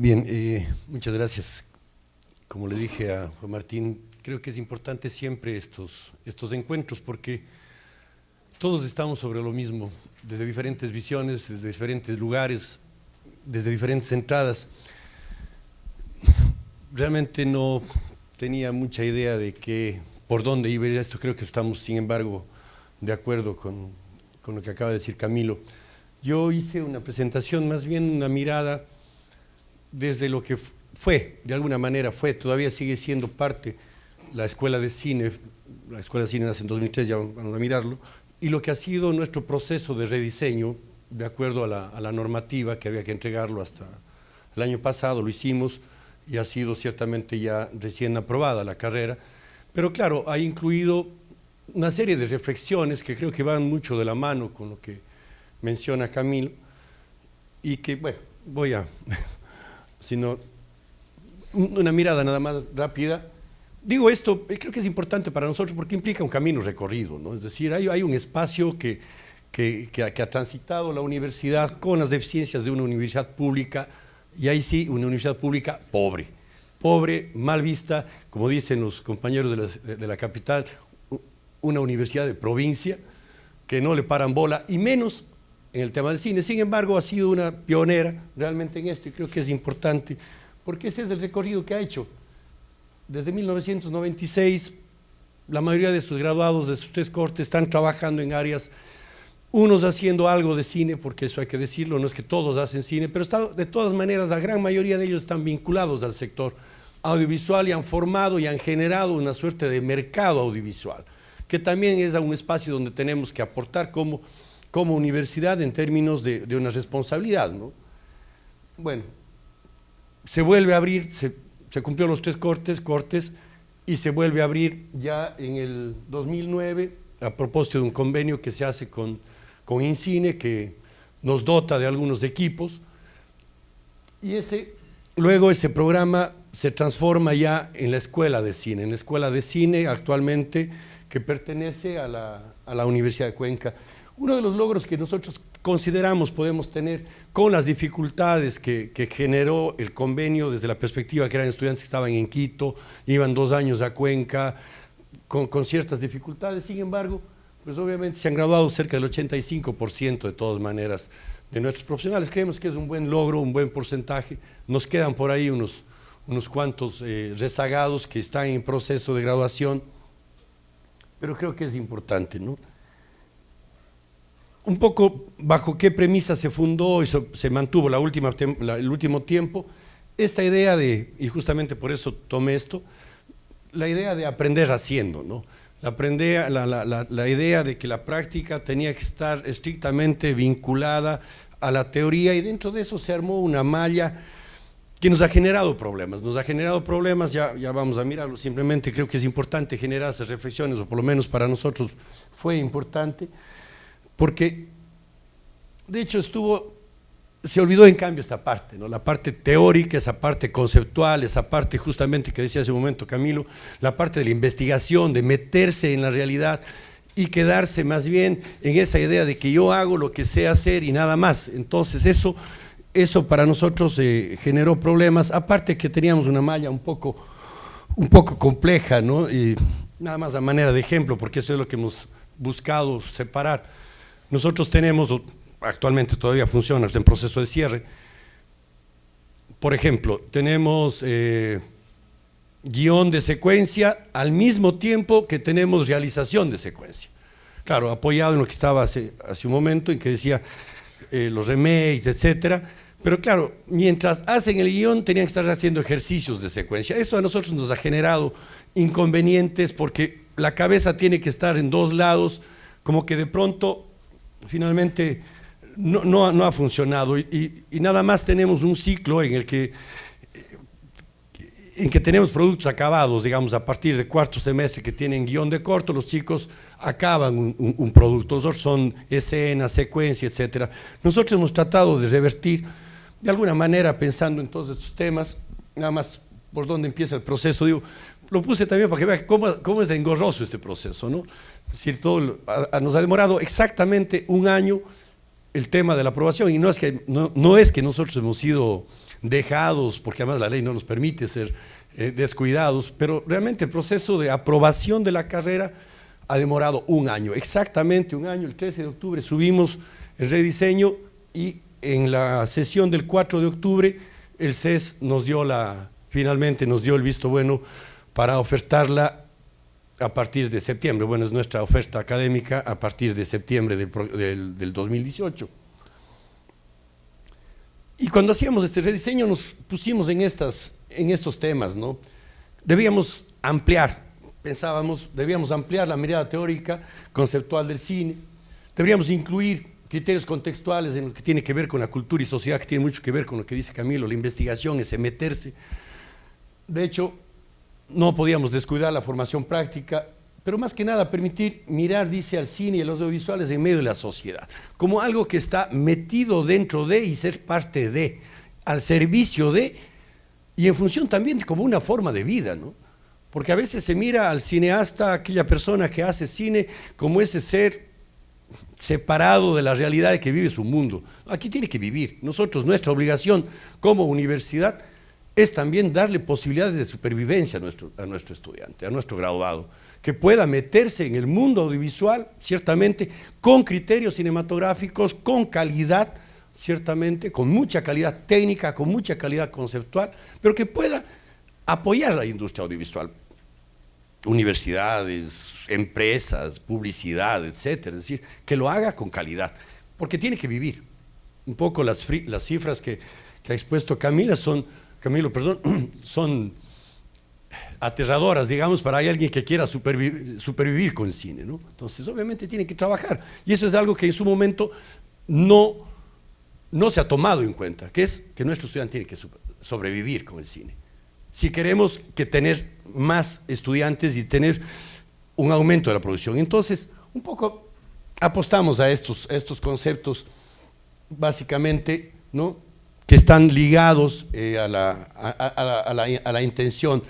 Bien, muchas gracias. Como le dije a Juan Martín, creo que es importante siempre estos encuentros porque todos estamos sobre lo mismo, desde diferentes visiones, desde diferentes lugares, desde diferentes entradas. Realmente no tenía mucha idea de por dónde iba a ir esto. Creo que estamos, sin embargo, de acuerdo con lo que acaba de decir Camilo. Yo hice una presentación, más bien una mirada desde lo que fue, de alguna manera fue, todavía sigue siendo parte la Escuela de Cine nace en 2003, ya vamos a mirarlo, y lo que ha sido nuestro proceso de rediseño, de acuerdo a la normativa que había que entregarlo hasta el año pasado, lo hicimos, y ha sido ciertamente ya recién aprobada la carrera, pero claro, ha incluido una serie de reflexiones que creo que van mucho de la mano con lo que menciona Camilo, y que, bueno, voy a... sino una mirada nada más rápida. Digo esto, creo que es importante para nosotros porque implica un camino recorrido, ¿no? Es decir, hay un espacio que ha transitado la universidad con las deficiencias de una universidad pública, y ahí sí, una universidad pública pobre, mal vista, como dicen los compañeros de la capital, una universidad de provincia, que no le paran bola, y menos en el tema del cine. Sin embargo, ha sido una pionera realmente en esto y creo que es importante porque ese es el recorrido que ha hecho. Desde 1996, la mayoría de sus graduados de sus 3 cortes están trabajando en áreas, unos haciendo algo de cine, porque eso hay que decirlo, no es que todos hacen cine, pero de todas maneras la gran mayoría de ellos están vinculados al sector audiovisual y han formado y han generado una suerte de mercado audiovisual, que también es un espacio donde tenemos que aportar como universidad en términos de una responsabilidad, ¿no? Bueno, se vuelve a abrir, se cumplió los 3 cortes y se vuelve a abrir ya en el 2009 a propósito de un convenio que se hace con INCINE, que nos dota de algunos equipos, y luego ese programa se transforma ya en la Escuela de Cine, actualmente que pertenece a la Universidad de Cuenca. Uno de los logros que nosotros consideramos podemos tener con las dificultades que generó el convenio desde la perspectiva que eran estudiantes que estaban en Quito, iban 2 años a Cuenca, con ciertas dificultades, sin embargo, pues obviamente se han graduado cerca del 85% de todas maneras de nuestros profesionales. Creemos que es un buen logro, un buen porcentaje. Nos quedan por ahí unos cuantos rezagados que están en proceso de graduación, pero creo que es importante, ¿no? Un poco bajo qué premisa se fundó y se mantuvo el último tiempo, esta idea y justamente por eso tomé esto, la idea de aprender haciendo, ¿no? La idea de que la práctica tenía que estar estrictamente vinculada a la teoría, y dentro de eso se armó una malla que nos ha generado problemas, ya vamos a mirarlo. Simplemente creo que es importante generar esas reflexiones, o por lo menos para nosotros fue importante, porque de hecho se olvidó en cambio esta parte, ¿no? La parte teórica, esa parte conceptual, esa parte justamente que decía hace un momento Camilo, la parte de la investigación, de meterse en la realidad y quedarse más bien en esa idea de que yo hago lo que sé hacer y nada más. Entonces eso para nosotros generó problemas, aparte que teníamos una malla un poco compleja, ¿no? Y nada más a manera de ejemplo, porque eso es lo que hemos buscado separar. Nosotros tenemos, actualmente todavía funciona, está en proceso de cierre, por ejemplo, tenemos guión de secuencia al mismo tiempo que tenemos realización de secuencia. Claro, apoyado en lo que estaba hace un momento, en que decía los remakes, etcétera, pero claro, mientras hacen el guión tenían que estar haciendo ejercicios de secuencia. Eso a nosotros nos ha generado inconvenientes porque la cabeza tiene que estar en 2 lados, como que de pronto finalmente no ha funcionado y nada más tenemos un ciclo en que tenemos productos acabados, digamos, a partir de 4º semestre que tienen guión de corto, los chicos acaban un producto, los otros son escenas, secuencia, etcétera. Nosotros hemos tratado de revertir de alguna manera pensando en todos estos temas, nada más por dónde empieza el proceso. Digo, lo puse también para que vean cómo es de engorroso este proceso, ¿no? Es decir, nos ha demorado exactamente 1 año el tema de la aprobación, y no es que nosotros hemos sido dejados, porque además la ley no nos permite ser descuidados, pero realmente el proceso de aprobación de la carrera ha demorado un año, exactamente un año. El 13 de octubre subimos el rediseño y en la sesión del 4 de octubre el CES finalmente nos dio el visto bueno para ofertarla a partir de septiembre. Bueno, es nuestra oferta académica a partir de septiembre del 2018. Y cuando hacíamos este rediseño nos pusimos en estos temas, ¿no? Debíamos ampliar, pensábamos, debíamos ampliar la mirada teórica, conceptual del cine, deberíamos incluir criterios contextuales en lo que tiene que ver con la cultura y sociedad, que tiene mucho que ver con lo que dice Camilo, la investigación, ese meterse. De hecho, no podíamos descuidar la formación práctica, pero más que nada permitir mirar, dice, al cine y a los audiovisuales en medio de la sociedad, como algo que está metido dentro de y ser parte de, al servicio de, y en función también como una forma de vida, ¿no? Porque a veces se mira al cineasta, aquella persona que hace cine, como ese ser separado de la realidad de que vive su mundo. Aquí tiene que vivir. Nosotros, nuestra obligación como universidad es también darle posibilidades de supervivencia a nuestro estudiante, a nuestro graduado, que pueda meterse en el mundo audiovisual, ciertamente, con criterios cinematográficos, con calidad, ciertamente, con mucha calidad técnica, con mucha calidad conceptual, pero que pueda apoyar a la industria audiovisual, universidades, empresas, publicidad, etcétera, es decir, que lo haga con calidad, porque tiene que vivir. Un poco las cifras que ha expuesto Camilo, son aterradoras, digamos, para alguien que quiera supervivir con el cine, ¿no? Entonces, obviamente tiene que trabajar, y eso es algo que en su momento no se ha tomado en cuenta, que es que nuestro estudiante tiene que sobrevivir con el cine. Si queremos tener más estudiantes y tener un aumento de la producción. Entonces, un poco apostamos a estos conceptos, básicamente, ¿no?, que están ligados a la intención.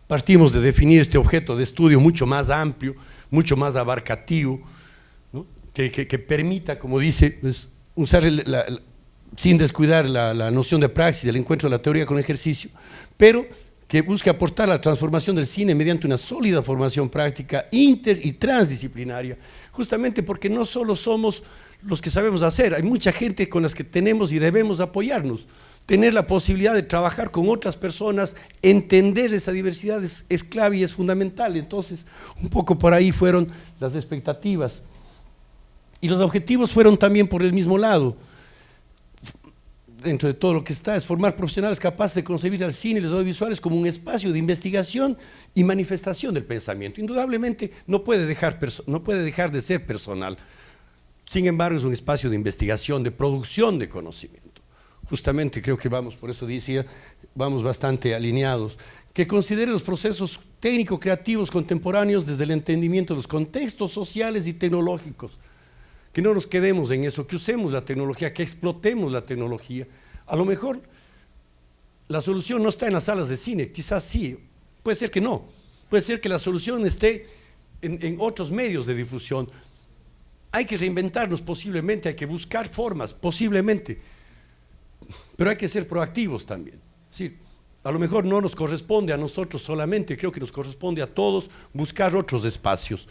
Partimos de definir este objeto de estudio mucho más amplio, mucho más abarcativo, ¿no?, que permita, como dice, pues, usar sin descuidar la noción de praxis, el encuentro de la teoría con el ejercicio, pero que busque aportar la transformación del cine mediante una sólida formación práctica inter y transdisciplinaria, justamente porque no solo somos los que sabemos hacer, hay mucha gente con las que tenemos y debemos apoyarnos, tener la posibilidad de trabajar con otras personas, entender esa diversidad es clave y es fundamental. Entonces, un poco por ahí fueron las expectativas. Y los objetivos fueron también por el mismo lado. Dentro de todo lo que está, es formar profesionales capaces de concebir al cine y los audiovisuales como un espacio de investigación y manifestación del pensamiento. Indudablemente no puede dejar de ser personal. Sin embargo, es un espacio de investigación, de producción de conocimiento. Justamente creo que por eso decía, vamos bastante alineados. Que considere los procesos técnico-creativos contemporáneos desde el entendimiento de los contextos sociales y tecnológicos. Que no nos quedemos en eso, que usemos la tecnología, que explotemos la tecnología. A lo mejor la solución no está en las salas de cine, quizás sí, puede ser que no, puede ser que la solución esté en otros medios de difusión. Hay que reinventarnos posiblemente, hay que buscar formas, posiblemente, pero hay que ser proactivos también. Sí, a lo mejor no nos corresponde a nosotros solamente, creo que nos corresponde a todos buscar otros espacios.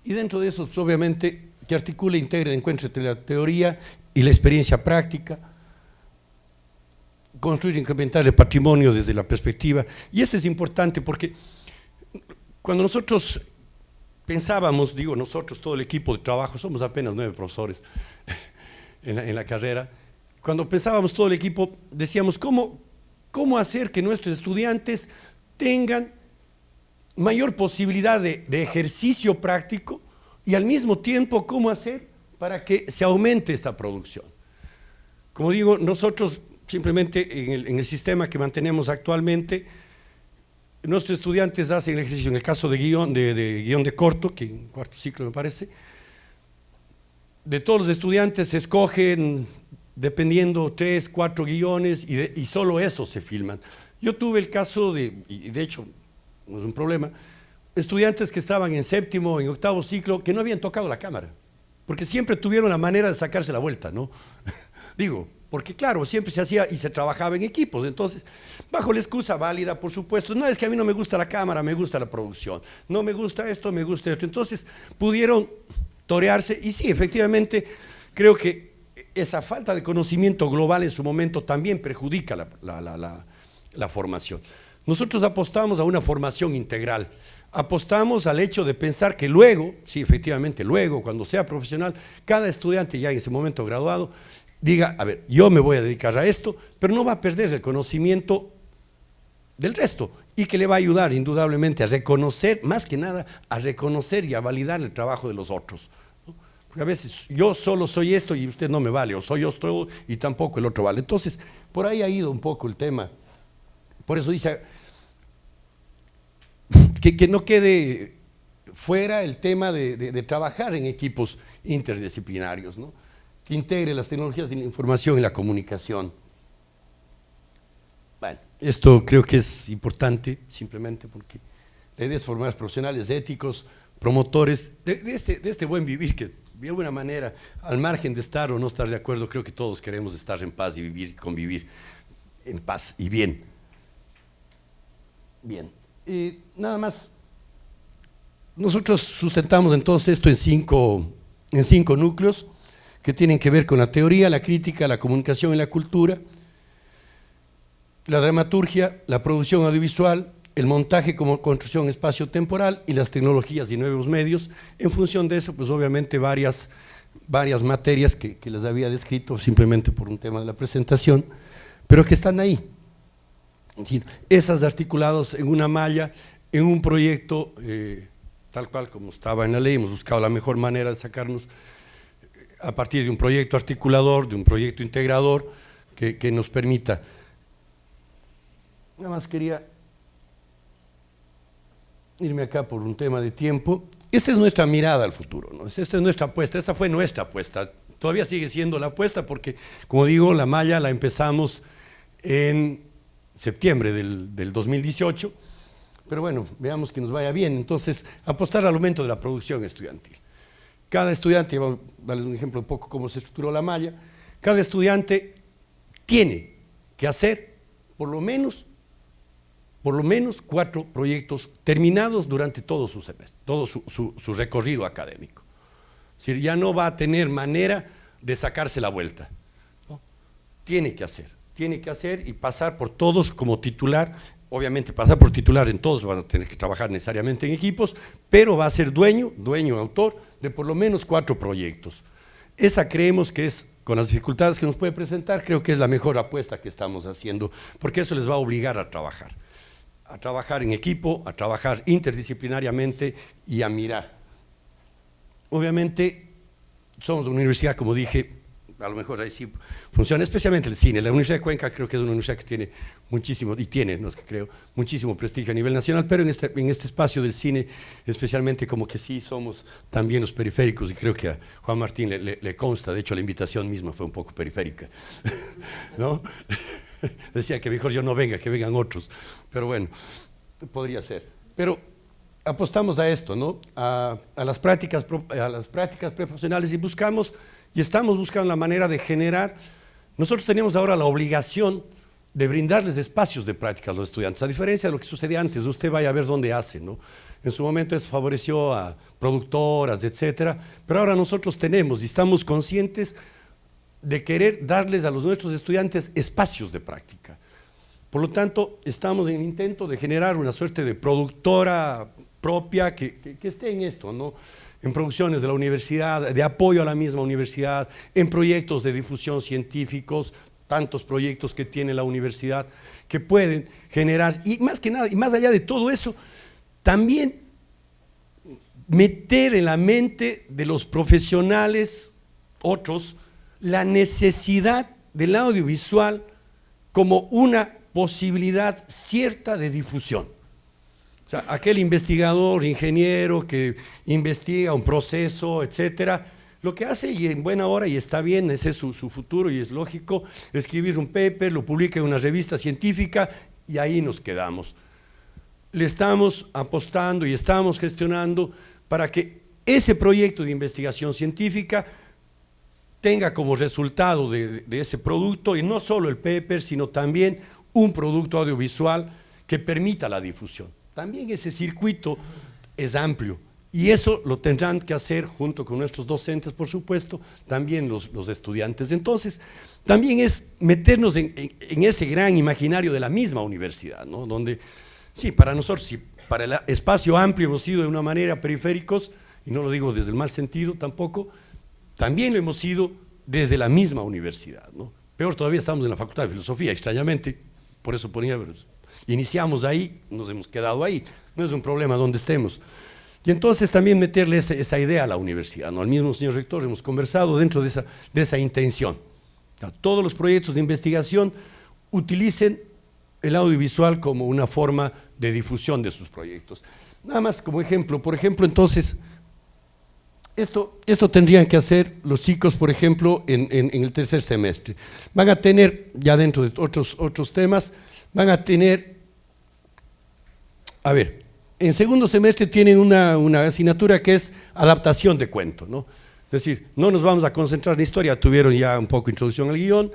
Y dentro de eso, pues, obviamente, que articule e integre el encuentro entre la teoría y la experiencia práctica, construir e incrementar el patrimonio desde la perspectiva. Y esto es importante porque cuando nosotros pensábamos, digo nosotros, todo el equipo de trabajo, somos apenas 9 profesores en la carrera, cuando pensábamos todo el equipo, decíamos, ¿cómo hacer que nuestros estudiantes tengan mayor posibilidad de ejercicio práctico y al mismo tiempo cómo hacer para que se aumente esta producción? Como digo, nosotros simplemente en el sistema que mantenemos actualmente, nuestros estudiantes hacen el ejercicio, en el caso de guión de corto, que en cuarto ciclo me parece, de todos los estudiantes se escogen, dependiendo, 3, 4 guiones y solo esos se filman. Yo tuve el caso y de hecho, no es un problema, estudiantes que estaban en séptimo, en octavo ciclo, que no habían tocado la cámara, porque siempre tuvieron la manera de sacarse la vuelta, ¿no? Digo, porque claro, siempre se hacía y se trabajaba en equipos, entonces, bajo la excusa válida, por supuesto, no es que a mí no me gusta la cámara, me gusta la producción, no me gusta esto, me gusta esto, entonces pudieron torearse, y sí, efectivamente, creo que esa falta de conocimiento global en su momento también perjudica la formación. Nosotros apostamos a una formación integral, apostamos al hecho de pensar que luego, sí, efectivamente, luego, cuando sea profesional, cada estudiante ya en ese momento graduado, diga, a ver, yo me voy a dedicar a esto, pero no va a perder el conocimiento del resto y que le va a ayudar indudablemente a reconocer, más que nada, a reconocer y a validar el trabajo de los otros, ¿no? Porque a veces yo solo soy esto y usted no me vale, o soy yo todo y tampoco el otro vale. Entonces, por ahí ha ido un poco el tema. Por eso dice que no quede fuera el tema de trabajar en equipos interdisciplinarios, ¿no? Que integre las tecnologías de la información y la comunicación. Bueno, esto creo que es importante, simplemente porque la idea es formar profesionales éticos, promotores de este buen vivir, que de alguna manera, al margen de estar o no estar de acuerdo, creo que todos queremos estar en paz y vivir y convivir en paz y bien. Bien, y nada más, nosotros sustentamos entonces esto en cinco núcleos, que tienen que ver con la teoría, la crítica, la comunicación y la cultura, la dramaturgia, la producción audiovisual, el montaje como construcción espacio-temporal y las tecnologías y nuevos medios. En función de eso, pues obviamente varias materias que les había descrito simplemente por un tema de la presentación, pero que están ahí. Es decir, esas articuladas en una malla, en un proyecto, tal cual como estaba en la ley, hemos buscado la mejor manera de sacarnos a partir de un proyecto articulador, de un proyecto integrador que nos permita. Nada más quería irme acá por un tema de tiempo. Esta es nuestra mirada al futuro, ¿no? Esta es nuestra apuesta, esta fue nuestra apuesta, todavía sigue siendo la apuesta porque, como digo, la malla la empezamos en septiembre del 2018, pero bueno, veamos que nos vaya bien. Entonces, apostar al aumento de la producción estudiantil. Cada estudiante, voy a darles un ejemplo un poco cómo se estructuró la malla, cada estudiante tiene que hacer por lo menos 4 proyectos terminados durante todo su semestre, todo su recorrido académico. Es decir, ya no va a tener manera de sacarse la vuelta, ¿no? Tiene que hacer y pasar por todos como titular. Obviamente pasar por titular en todos, van a tener que trabajar necesariamente en equipos, pero va a ser dueño, autor de por lo menos 4 proyectos. Esa creemos que es, con las dificultades que nos puede presentar, creo que es la mejor apuesta que estamos haciendo, porque eso les va a obligar a trabajar en equipo, a trabajar interdisciplinariamente y a mirar. Obviamente, somos una universidad, como dije, a lo mejor ahí sí funciona, especialmente el cine. La Universidad de Cuenca creo que es una universidad que tiene muchísimo, y tiene, no creo, muchísimo prestigio a nivel nacional, pero en este espacio del cine, especialmente como que sí somos también los periféricos, y creo que a Juan Martín le consta, de hecho la invitación misma fue un poco periférica, ¿no? Decía que mejor yo no venga, que vengan otros, pero bueno, podría ser. Pero apostamos a esto, ¿no? A las prácticas profesionales y estamos buscando la manera de generar. Nosotros tenemos ahora la obligación de brindarles espacios de práctica a los estudiantes, a diferencia de lo que sucedía antes. Usted vaya a ver dónde hace, ¿no? En su momento eso favoreció a productoras, etcétera, pero ahora nosotros tenemos y estamos conscientes de querer darles a nuestros estudiantes espacios de práctica. Por lo tanto, estamos en el intento de generar una suerte de productora propia que esté en esto, ¿no? En producciones de la universidad, de apoyo a la misma universidad, en proyectos de difusión científicos, tantos proyectos que tiene la universidad que pueden generar, y más que nada, y más allá de todo eso, también meter en la mente de los profesionales, otros, la necesidad del audiovisual como una posibilidad cierta de difusión. O sea, aquel investigador, ingeniero que investiga un proceso, etcétera, lo que hace, y en buena hora, y está bien, ese es su futuro y es lógico, escribir un paper, lo publica en una revista científica y ahí nos quedamos. Le estamos apostando y estamos gestionando para que ese proyecto de investigación científica tenga como resultado de ese producto, y no solo el paper, sino también un producto audiovisual que permita la difusión. También ese circuito es amplio, y eso lo tendrán que hacer junto con nuestros docentes, por supuesto, también los estudiantes. Entonces, también es meternos en ese gran imaginario de la misma universidad, ¿no? Donde, sí, para nosotros, sí, para el espacio amplio hemos sido de una manera periféricos, y no lo digo desde el mal sentido tampoco, también lo hemos sido desde la misma universidad, ¿no? Peor todavía, estamos en la Facultad de Filosofía, extrañamente, por eso ponía, iniciamos ahí, nos hemos quedado ahí, no es un problema donde estemos. Y entonces también meterle esa idea a la universidad, ¿no? Al mismo señor rector hemos conversado dentro de esa intención. Todos los proyectos de investigación utilicen el audiovisual como una forma de difusión de sus proyectos. Nada más como ejemplo, por ejemplo, entonces, esto tendrían que hacer los chicos, por ejemplo, en el tercer semestre. Van a tener, ya dentro de otros temas, van a tener, a ver, en segundo semestre tienen una asignatura que es adaptación de cuento, ¿no? Es decir, no nos vamos a concentrar en la historia, tuvieron ya un poco introducción al guión,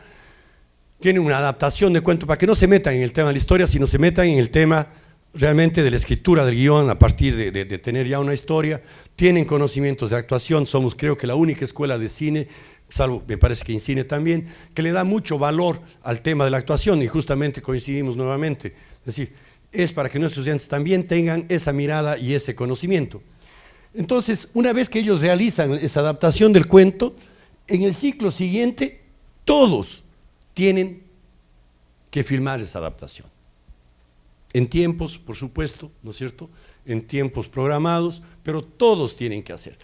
tienen una adaptación de cuento para que no se metan en el tema de la historia, sino se metan en el tema realmente de la escritura del guión a partir de tener ya una historia. Tienen conocimientos de actuación, somos creo que la única escuela de cine, salvo me parece que en cine también, que le da mucho valor al tema de la actuación, y justamente coincidimos nuevamente. Es decir, es para que nuestros estudiantes también tengan esa mirada y ese conocimiento. Entonces, una vez que ellos realizan esa adaptación del cuento, en el ciclo siguiente, todos tienen que filmar esa adaptación. En tiempos, por supuesto, ¿no es cierto?, en tiempos programados, pero todos tienen que hacer.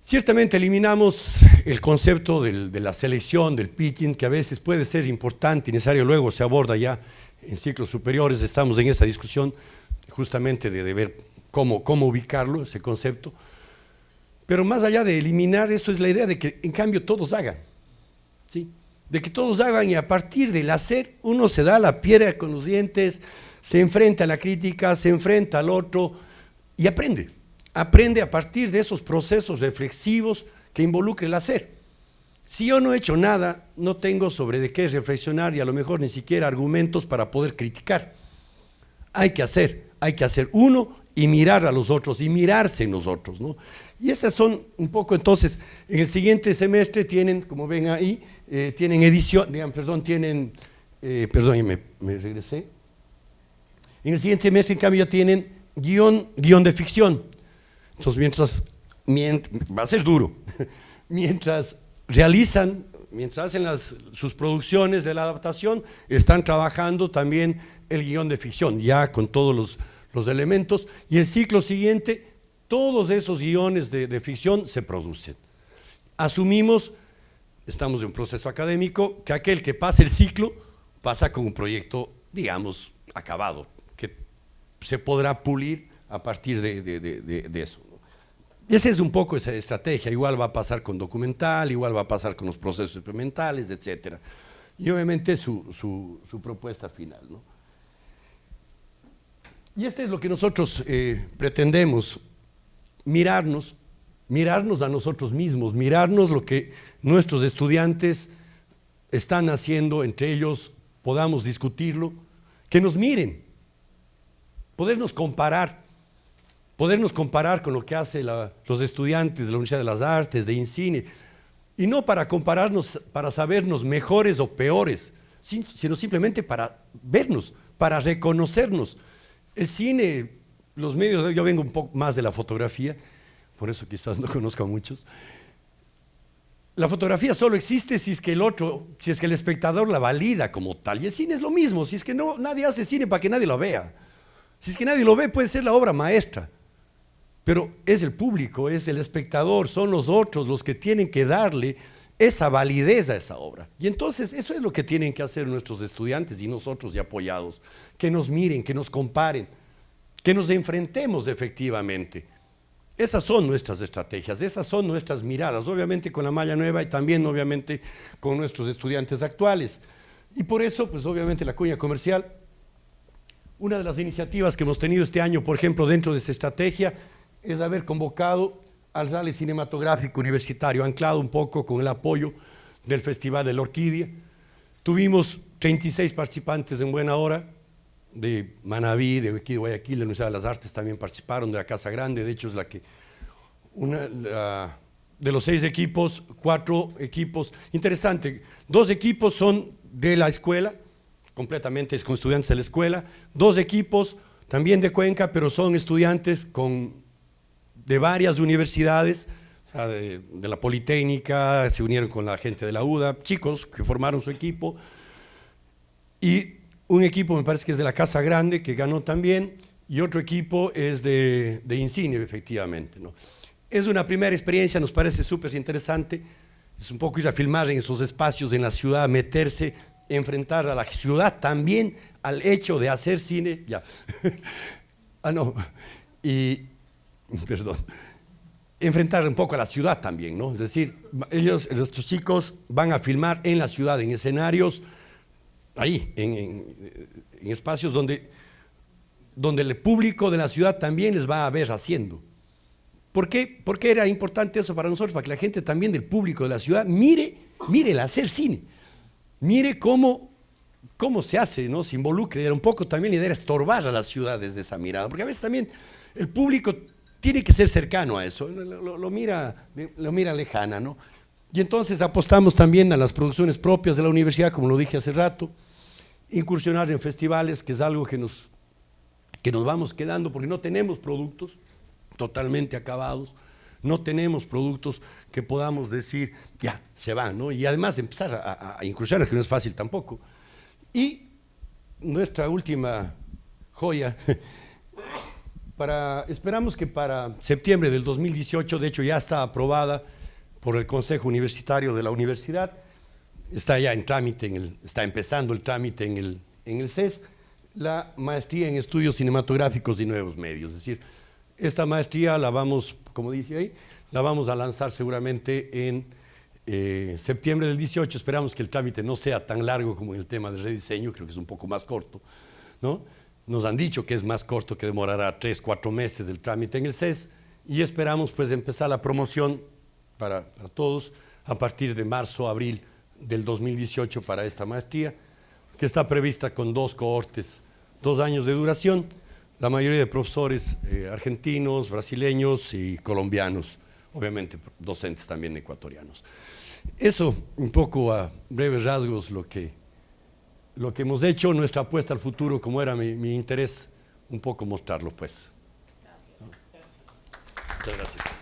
Ciertamente eliminamos el concepto de la selección, del pitching, que a veces puede ser importante y necesario, luego se aborda ya en ciclos superiores, estamos en esa discusión justamente de ver cómo ubicarlo, ese concepto. Pero más allá de eliminar esto, es la idea de que en cambio todos hagan, ¿sí? De que todos hagan, y a partir del hacer uno se da la piedra con los dientes, se enfrenta a la crítica, se enfrenta al otro y aprende a partir de esos procesos reflexivos que involucra el hacer. Si yo no he hecho nada, no tengo sobre de qué reflexionar, y a lo mejor ni siquiera argumentos para poder criticar. Hay que hacer uno y mirar a los otros y mirarse en los otros, ¿no? Y esas son un poco, entonces, en el siguiente semestre tienen, como ven ahí, tienen edición, perdón, me regresé. En el siguiente semestre, en cambio, ya tienen guión de ficción. Entonces, va a ser duro, mientras hacen sus producciones de la adaptación, están trabajando también el guión de ficción, ya con todos los elementos, y el ciclo siguiente, todos esos guiones de ficción se producen. Asumimos, estamos en un proceso académico, que aquel que pasa el ciclo, pasa con un proyecto, digamos, acabado, que se podrá pulir a partir de eso. Esa es un poco esa estrategia. Igual va a pasar con documental, igual va a pasar con los procesos experimentales, etcétera. Y obviamente su propuesta final, ¿no? Y este es lo que nosotros pretendemos, mirarnos a nosotros mismos, mirarnos lo que nuestros estudiantes están haciendo, entre ellos podamos discutirlo, que nos miren, podernos comparar con lo que hacen los estudiantes de la Universidad de las Artes, de INCINE, y no para compararnos, para sabernos mejores o peores, sino simplemente para vernos, para reconocernos. El cine, los medios, yo vengo un poco más de la fotografía, por eso quizás no conozco a muchos. La fotografía solo existe si es que el espectador la valida como tal, y el cine es lo mismo. Si es que nadie hace cine para que nadie lo vea, si es que nadie lo ve, puede ser la obra maestra, pero es el público, es el espectador, son los otros los que tienen que darle esa validez a esa obra. Y entonces eso es lo que tienen que hacer nuestros estudiantes y nosotros, ya apoyados, que nos miren, que nos comparen, que nos enfrentemos efectivamente. Esas son nuestras estrategias, esas son nuestras miradas, obviamente con la malla nueva y también obviamente con nuestros estudiantes actuales. Y por eso, pues obviamente la cuña comercial, una de las iniciativas que hemos tenido este año, por ejemplo, dentro de esa estrategia, es haber convocado al Rally Cinematográfico Universitario, anclado un poco con el apoyo del Festival de la Orquídea. Tuvimos 36 participantes en buena hora, de Manabí, de aquí de Guayaquil, de la Universidad de las Artes también participaron, de la Casa Grande, de hecho es la que, de los 6 equipos, 4 equipos, interesante, 2 equipos son de la escuela, completamente con estudiantes de la escuela, 2 equipos también de Cuenca, pero son estudiantes de varias universidades, o sea, de la Politécnica, se unieron con la gente de la UDA, chicos que formaron su equipo, y un equipo me parece que es de la Casa Grande, que ganó también, y otro equipo es de INCINE, efectivamente, ¿no? Es una primera experiencia, nos parece súper interesante, es un poco ir a filmar en esos espacios en la ciudad, meterse, enfrentar a la ciudad también al hecho de hacer cine, ya, perdón, enfrentar un poco a la ciudad también, ¿no? Es decir, estos chicos van a filmar en la ciudad, en escenarios, ahí, en espacios donde el público de la ciudad también les va a ver haciendo. ¿Por qué? Porque era importante eso para nosotros, para que la gente también del público de la ciudad mire el hacer cine, mire cómo se hace, ¿no? Se involucre. Era un poco también la idea de estorbar a la ciudad desde esa mirada, porque a veces también el público tiene que ser cercano a eso, lo mira lejana, ¿no? Y entonces apostamos también a las producciones propias de la universidad, como lo dije hace rato, incursionar en festivales, que es algo que nos vamos quedando, porque no tenemos productos totalmente acabados, no tenemos productos que podamos decir, ya, se van, ¿no? Y además empezar a incursionar, que no es fácil tampoco. Y nuestra última joya, esperamos que para septiembre del 2018, de hecho ya está aprobada por el Consejo Universitario de la Universidad, está ya en trámite, está empezando el trámite en el CES, la maestría en estudios cinematográficos y nuevos medios. Es decir, esta maestría la vamos, como dice ahí, la vamos a lanzar seguramente en septiembre del 18. Esperamos que el trámite no sea tan largo como en el tema del rediseño, creo que es un poco más corto, ¿no? Nos han dicho que es más corto, que demorará 3, 4 meses el trámite en el CES, y esperamos pues empezar la promoción para todos a partir de marzo, abril del 2018 para esta maestría, que está prevista con 2 cohortes, 2 años de duración, la mayoría de profesores argentinos, brasileños y colombianos, obviamente docentes también ecuatorianos. Eso un poco a breves rasgos lo que hemos hecho, nuestra apuesta al futuro, como era mi interés, un poco mostrarlo pues. Gracias. Muchas gracias.